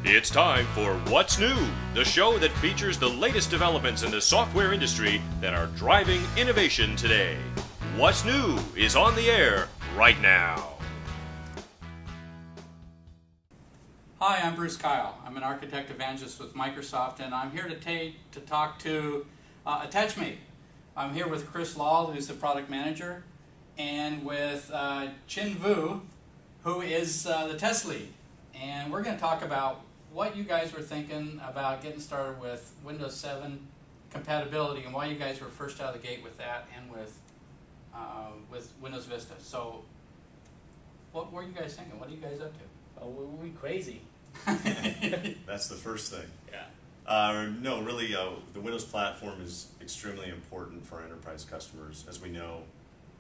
It's time for What's New, the show that features the latest developments in the software industry that are driving innovation today. What's New is on the air right now. Hi, I'm Bruce Kyle. I'm an architect evangelist with Microsoft, and I'm here to talk to Attachmate. I'm here with Kris Lall, who's the product manager, and with Chinh Vu, who is the test lead. And we're going to talk about what you guys were thinking about getting started with Windows 7 compatibility and why you guys were first out of the gate with that and with Windows Vista. So what were you guys thinking? What are you guys up to? Oh, we're crazy. That's the first thing. Yeah. No, really, the Windows platform is extremely important for our enterprise customers. As we know,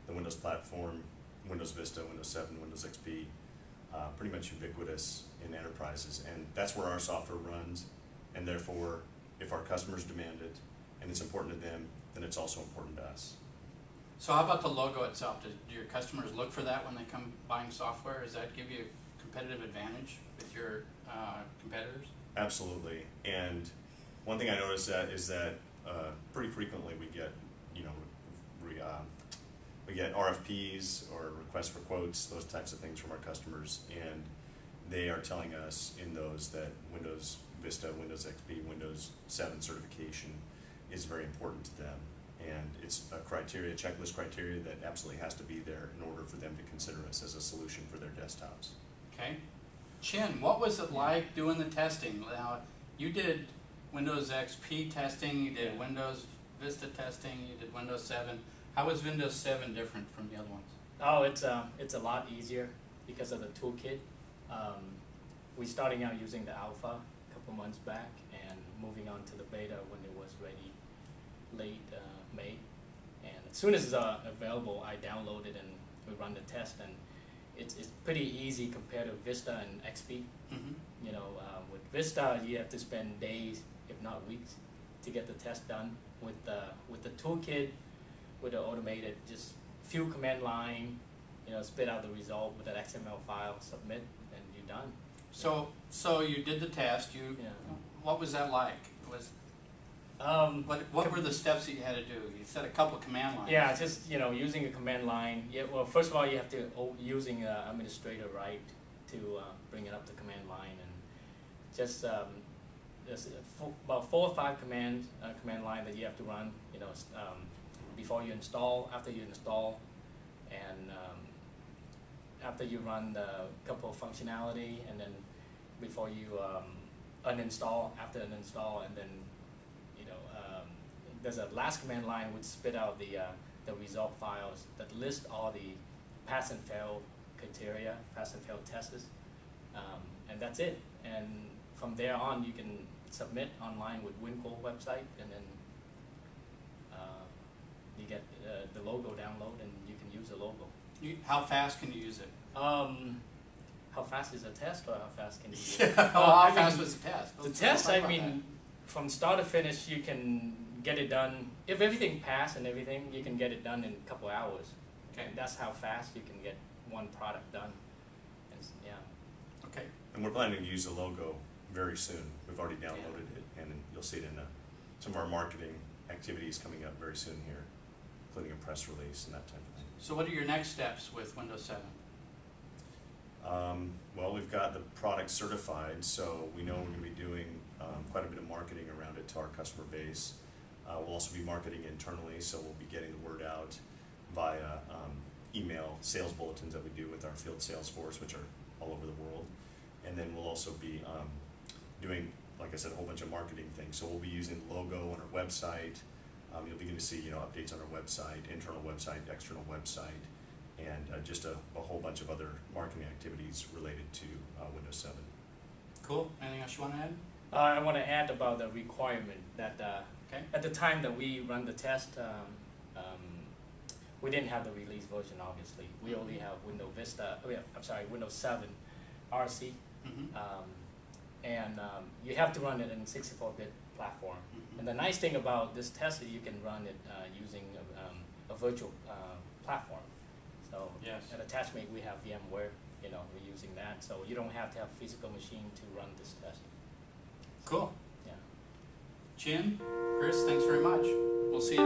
the Windows platform, Windows Vista, Windows 7, Windows XP, pretty much ubiquitous in enterprises, and that's where our software runs, and therefore, if our customers demand it, and it's important to them, then it's also important to us. So how about the logo itself? Do your customers look for that when they come buying software? Does that give you a competitive advantage with your competitors? Absolutely, and one thing I noticed is that pretty frequently we get, we get RFPs or requests for quotes, those types of things from our customers, and they are telling us in those that Windows Vista, Windows XP, Windows 7 certification is very important to them. And it's a criteria, checklist criteria that absolutely has to be there in order for them to consider us as a solution for their desktops. Okay. Chinh, what was it like doing the testing? Now, you did Windows XP testing, you did Windows Vista testing, you did Windows 7. How was Windows 7 different from the other ones? Oh, it's a lot easier because of the toolkit. We starting out using the alpha a couple months back and moving on to the beta when it was ready late May. And as soon as it's available, I download it and we run the test, and it's pretty easy compared to Vista and XP. Mm-hmm. You know, with Vista you have to spend days, if not weeks, to get the test done. With the toolkit, with the automated, just few command line, spit out the result with an XML file, submit, and you're done. So you did the test. What was that like? What were the steps that you had to do? You said a couple of command lines. Yeah, just using a command line. Yeah, well, first of all, you have to using administrator right to bring it up the command line, and just about 4 or 5 command line that you have to run. Before you install, after you install, and after you run the couple of functionality, and then before you uninstall, after an install, and then there's a last command line which spit out the result files that list all the pass and fail criteria, pass and fail tests, and that's it. And from there on, you can submit online with WinCo website, and then you get the logo download, and you can use the logo. How fast can you use it? How fast is a test, or how fast can you use it? How fast was the test? The test, I mean, from start to finish, you can get it done. If everything passed and everything, you can get it done in a couple hours. Okay. And that's how fast you can get one product done. Yeah. Okay. And we're planning to use the logo very soon. We've already downloaded it, and you'll see it in some of our marketing activities coming up very soon here, including a press release and that type of thing. So what are your next steps with Windows 7? Well, we've got the product certified, so we know we're going to be doing quite a bit of marketing around it to our customer base. We'll also be marketing internally, so we'll be getting the word out via email sales bulletins that we do with our field sales force, which are all over the world. And then we'll also be doing, like I said, a whole bunch of marketing things. So we'll be using the logo on our website. You'll begin to see updates on our website, internal website, external website, and just a whole bunch of other marketing activities related to Windows 7. Cool. Anything else you want to add? I want to add about the requirement that okay. At the time that we run the test, we didn't have the release version, obviously. We only have Windows Vista, Windows 7 RC. Mm-hmm. And you have to run it in 64-bit platform. Mm-hmm. And the nice thing about this test is you can run it using a virtual platform. So yes. at Attachmate we have VMware we're using that, so you don't have to have a physical machine to run this test. Cool. Yeah. Chin, Kris, thanks very much. We'll see you